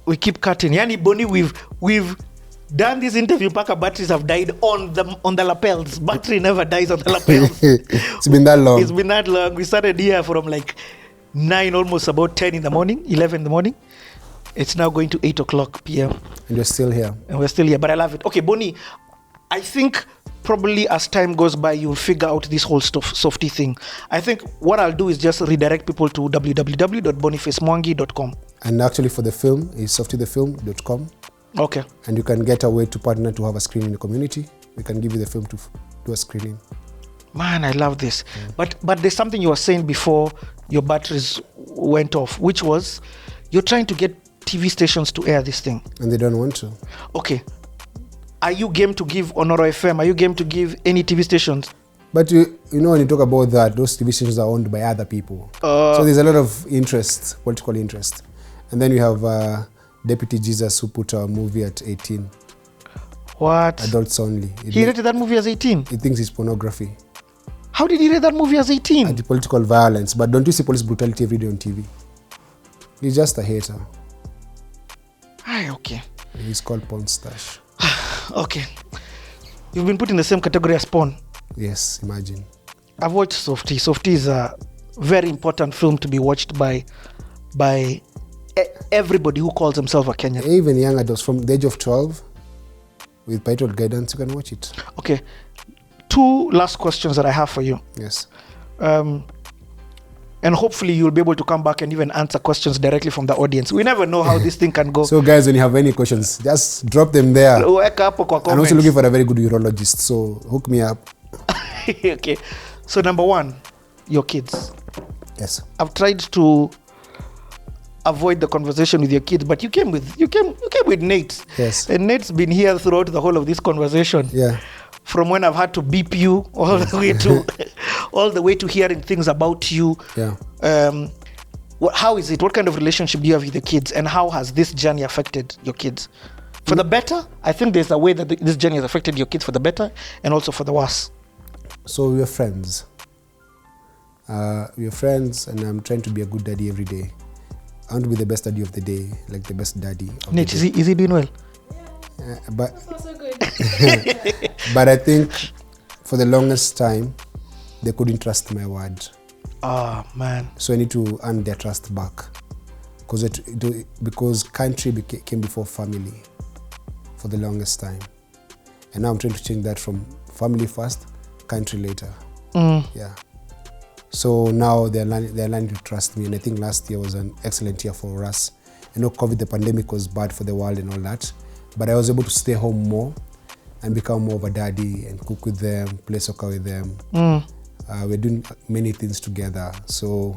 We keep cutting. Yani Boni, we've done this interview. Paka batteries have died on the lapels. Battery never dies on the lapels. It's been that long. It's been that long. We started here from like 9, almost about 10 in the morning, 11 in the morning. It's now going to 8 o'clock p.m. And you're still here. And we're still here, but I love it. Okay, Boni, I think probably as time goes by, you'll figure out this whole softy thing. I think what I'll do is just redirect people to www.bonifacemwangi.com. And actually for the film, it's softythefilm.com. Okay. And you can get a way to partner to have a screening in the community. We can give you the film to do a screening. Man, I love this. But there's something you were saying before your batteries went off, which was you're trying to get TV stations to air this thing. And they don't want to. Okay. Are you game to give Honoro FM? Are you game to give any TV stations? But you know, when you talk about that, those TV stations are owned by other people. So there's a lot of interest, political interest. And then you have Deputy Jesus who put a movie at 18. What? Adults only. He rated that movie as 18? He thinks it's pornography. How did he rate that movie as 18? Anti-political violence. But don't you see police brutality every day on TV? He's just a hater. Okay. He's called Porn Stash. Okay. You've been put in the same category as Porn. Yes, imagine. I've watched Softy. Softy is a very important film to be watched by everybody who calls himself a Kenyan. Even young adults from the age of 12, with parental guidance, you can watch it. Okay. 2 last questions that I have for you. Yes. And hopefully you'll be able to come back and even answer questions directly from the audience. We never know how this thing can go. So guys, when you have any questions, just drop them there. I'm also looking for a very good urologist, so hook me up. Okay. So number 1, your kids. Yes. I've tried to avoid the conversation with your kids, but you came with Nate. Yes. And Nate's been here throughout the whole of this conversation. Yeah. From when I've had to beep you all the way to hearing things about you. Yeah. How is it? What kind of relationship do you have with the kids, and how has this journey affected your kids? For the better, I think there's a way that this journey has affected your kids for the better and also for the worse. So we're friends. We're friends, and I'm trying to be a good daddy every day. I want to be the best daddy of the day, like the best daddy. Nate, is he doing well? But That's not so good. but I think for the longest time, they couldn't trust my word. Man. So I need to earn their trust back. Because country came before family for the longest time. And now I'm trying to change that from family first, country later. Yeah. So now they're learning to trust me. And I think last year was an excellent year for us. I know COVID, the pandemic, was bad for the world and all that. But I was able to stay home more and become more of a daddy and cook with them, play soccer with them. We're doing many things together. So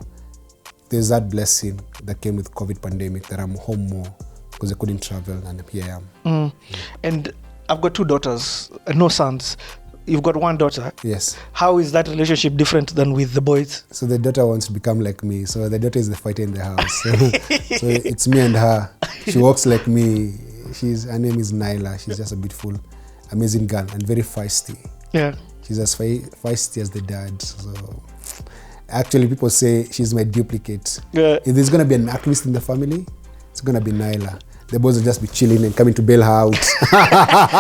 there's that blessing that came with COVID pandemic, that I'm home more because I couldn't travel, and here I am. And I've got 2 daughters, no sons. You've got 1 daughter. Yes. How is that relationship different than with the boys? So the daughter wants to become like me. So the daughter is the fighter in the house. So it's me and her. She walks like me. Her name is Naila. She's just a beautiful, amazing girl and very feisty. Yeah. She's as feisty as the dad. So actually, people say she's my duplicate. Yeah. If there's gonna be an activist in the family, it's gonna be Naila. The boys will just be chilling and coming to bail her out.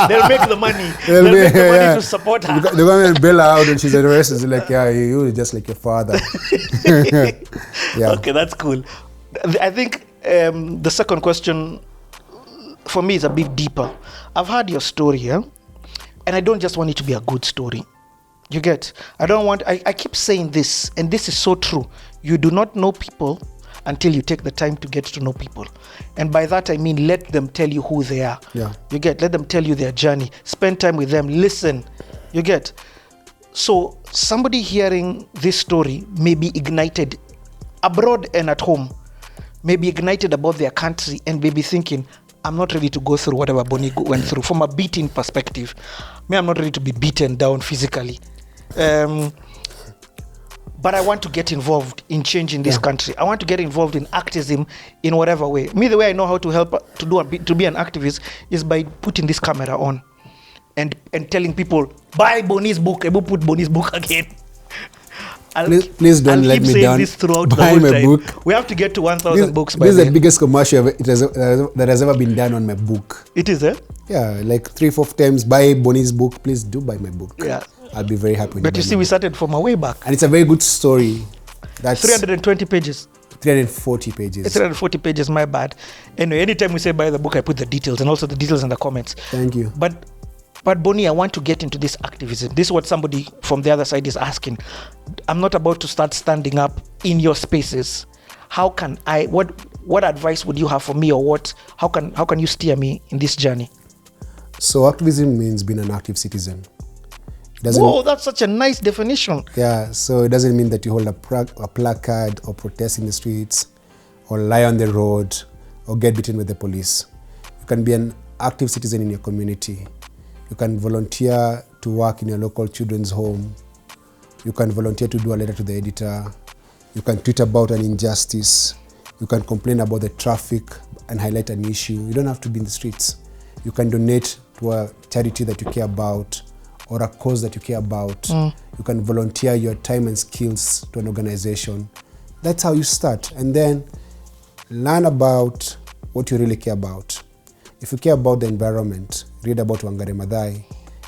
They'll make the money. They'll make the money to support her. They're going to bail her out and she's arrested. She's like, yeah, you're just like your father. Yeah. Okay, that's cool. I think the second question for me is a bit deeper. I've heard your story, and I don't just want it to be a good story. You get? I keep saying this, and this is so true. You do not know people until you take the time to get to know people. And by that I mean let them tell you who they are. Yeah. You get? Let them tell you their journey. Spend time with them. Listen. You get? So somebody hearing this story may be ignited abroad and at home, may be ignited about their country and may be thinking, I'm not ready to go through whatever Boni went through. From a beating perspective, I'm not ready to be beaten down physically. But I want to get involved in changing this country. I want to get involved in activism in whatever way. Me, the way I know how to help to be an activist is by putting this camera on and telling people, buy Boni's book. I will put Boni's book again. Please don't I'll let keep me saying down. this throughout the Buy whole my time. book. We have to get to 1,000 books by This is the then. biggest commercial that has ever been done on my book. It is, eh? Yeah, like 3-4 times. Buy Bonnie's book. Please do buy my book. Yeah. I'll be very happy. But you see, we started from a way back. And it's a very good story. That's 320 pages. 340 pages. It's 340 pages, my bad. Anyway, anytime we say buy the book, I put the details and also the details in the comments. Thank you. But Bonnie, I want to get into this activism. This is what somebody from the other side is asking. I'm not about to start standing up in your spaces. How can I, what advice would you have for me, or how can you steer me in this journey? So activism means being an active citizen. Whoa, that's such a nice definition. Yeah, so it doesn't mean that you hold a placard or protest in the streets or lie on the road or get beaten with the police. You can be an active citizen in your community. You can volunteer to work in your local children's home. You can volunteer to do a letter to the editor. You can tweet about an injustice. You can complain about the traffic and highlight an issue. You don't have to be in the streets. You can donate to a charity that you care about or a cause that you care about. You can volunteer your time and skills to an organization. That's how you start. And then learn about what you really care about. If you care about the environment, read about Wangari Maathai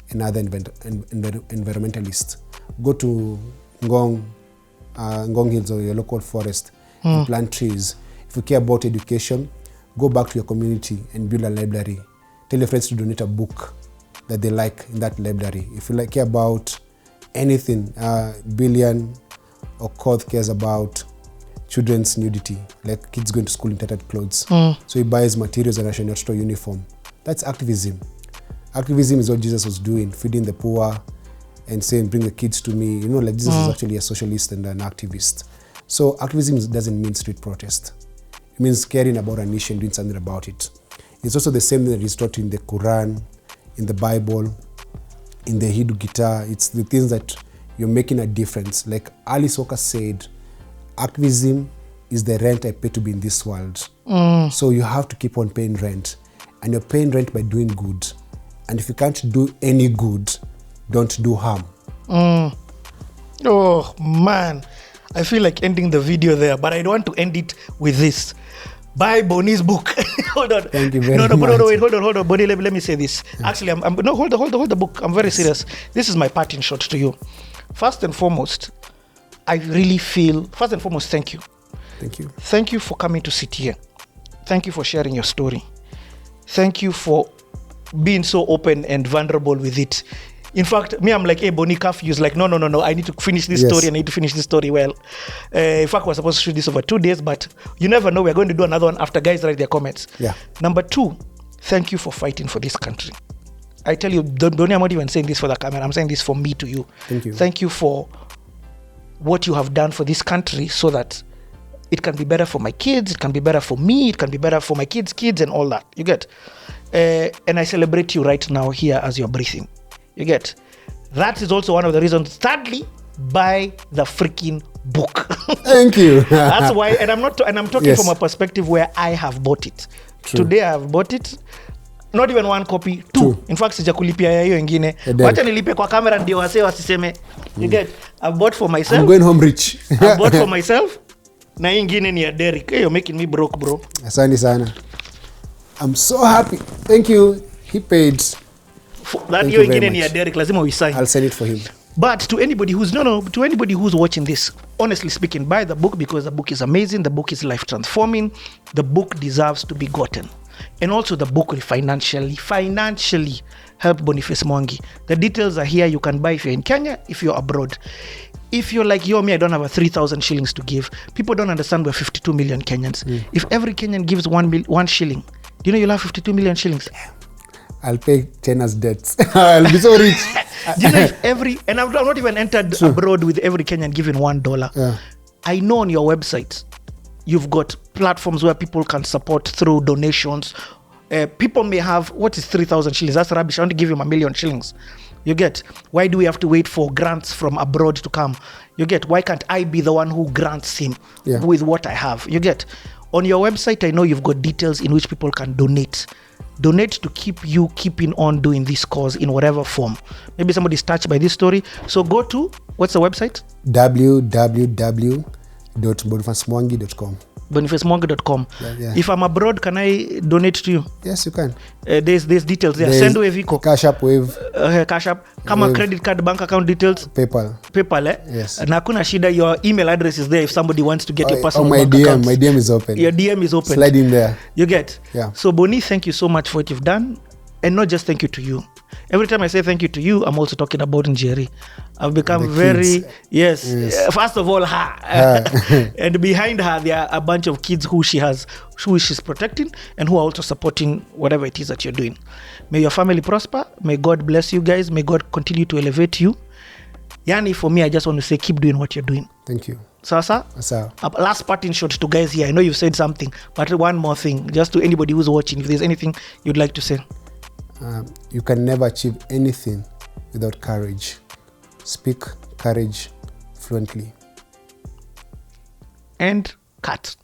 and other environmentalists. Go to Ngong Hills or your local forest and plant trees. If you care about education, go back to your community and build a library. Tell your friends to donate a book that they like in that library. If you care about anything, Billion or Koth cares about children's nudity, like kids going to school in tattered clothes. So he buys materials and a store uniform. That's activism. Activism is what Jesus was doing, feeding the poor and saying, bring the kids to me. You know, like Jesus is actually a socialist and an activist. So activism doesn't mean street protest. It means caring about an issue and doing something about it. It's also the same thing that is taught in the Quran, in the Bible, in the Hindu guitar. It's the things that you're making a difference. Like Alice Walker said, activism is the rent I pay to be in this world. So you have to keep on paying rent. And you're paying rent by doing good. And if you can't do any good, don't do harm. Oh, man. I feel like ending the video there, but I don't want to end it with this. Buy Bonnie's book. Hold on. Thank you very much. No, wait, hold on. Bonnie, let me say this. Yeah. Actually, hold the book. I'm very serious. This is my parting shot to you. First and foremost, thank you. Thank you. Thank you for coming to sit here. Thank you for sharing your story. Thank you for being so open and vulnerable with it. In fact, me, I'm like, hey, Bonnie, curfew's like, no. I need to finish this story. I need to finish this story well. In fact, we're supposed to shoot this over 2 days, but you never know. We're going to do another one after guys write their comments. Yeah. Number 2, thank you for fighting for this country. I tell you, Bonnie, I'm not even saying this for the camera. I'm saying this for me to you. Thank you. Thank you for what you have done for this country so that it can be better for my kids, it can be better for me, it can be better for my kids' kids and all that. You get? And I celebrate you right now here as you're breathing. You get? That is also one of the reasons. Thirdly, buy the freaking book. Thank you. That's why, and I'm talking from a perspective where I have bought it. True. Today I have bought it. Not even 1 copy, 2. In fact, sijakulipia ya hiyo ingine. Wacha nilipe kwa kamera ndio wase wasiseme. You get? I've bought for myself. I'm going home rich. I've bought for myself. Na hii ingine ni ya Derek. Hey, you're making me broke, bro. Asante sana. I'm so happy. Thank you. He paid. That hiyo ingine ni ya Derek, lazima we sign. I'll send it for him. But to anybody who's watching this, honestly speaking, buy the book because the book is amazing. The book is life transforming. The book deserves to be gotten. And also the book will financially help Boniface Mwangi. The details are here. You can buy if you're in Kenya, if you're abroad. If you're like, me, I don't have a 3,000 shillings to give. People don't understand we're 52 million Kenyans. If every Kenyan gives 1 shilling, do you know you'll have 52 million shillings? I'll pay Tena's debts. I'll be so rich. Do you know if and I've not even entered abroad with every Kenyan giving $1. Yeah. I know on your website, you've got platforms where people can support through donations. People may have, what is 3,000 shillings? That's rubbish. I want to give him 1 million shillings. You get? Why do we have to wait for grants from abroad to come? You get? Why can't I be the one who grants him with what I have? You get? On your website, I know you've got details in which people can donate. Donate to keep you keeping on doing this cause in whatever form. Maybe somebody's touched by this story. So go to, what's the website? www.bonifacemwangi.com. Bonifacemwangi.com. Yeah. If I'm abroad, can I donate to you? Yes, you can. There's details there. Send Wave Eco. Cash App, Wave. Cash App. Kama credit card, bank account details. PayPal, eh? Yes. Na hakuna shida, your email address is there if somebody wants to get your personal my bank DM. accounts. My DM is open. Your DM is open. Slide in there. You get? Yeah. So Boni, thank you so much for what you've done. And not just thank you to you. Every time I say thank you to you, I'm also talking about Njeri. I've become yes. First of all, her. And behind her, there are a bunch of kids who she's protecting and who are also supporting whatever it is that you're doing. May your family prosper. May God bless you guys. May God continue to elevate you. Yani, for me, I just want to say, keep doing what you're doing. Thank you. Sasa? Last parting shot to guys here. I know you've said something, but one more thing, just to anybody who's watching, if there's anything you'd like to say. You can never achieve anything without courage. Speak courage fluently. And cut.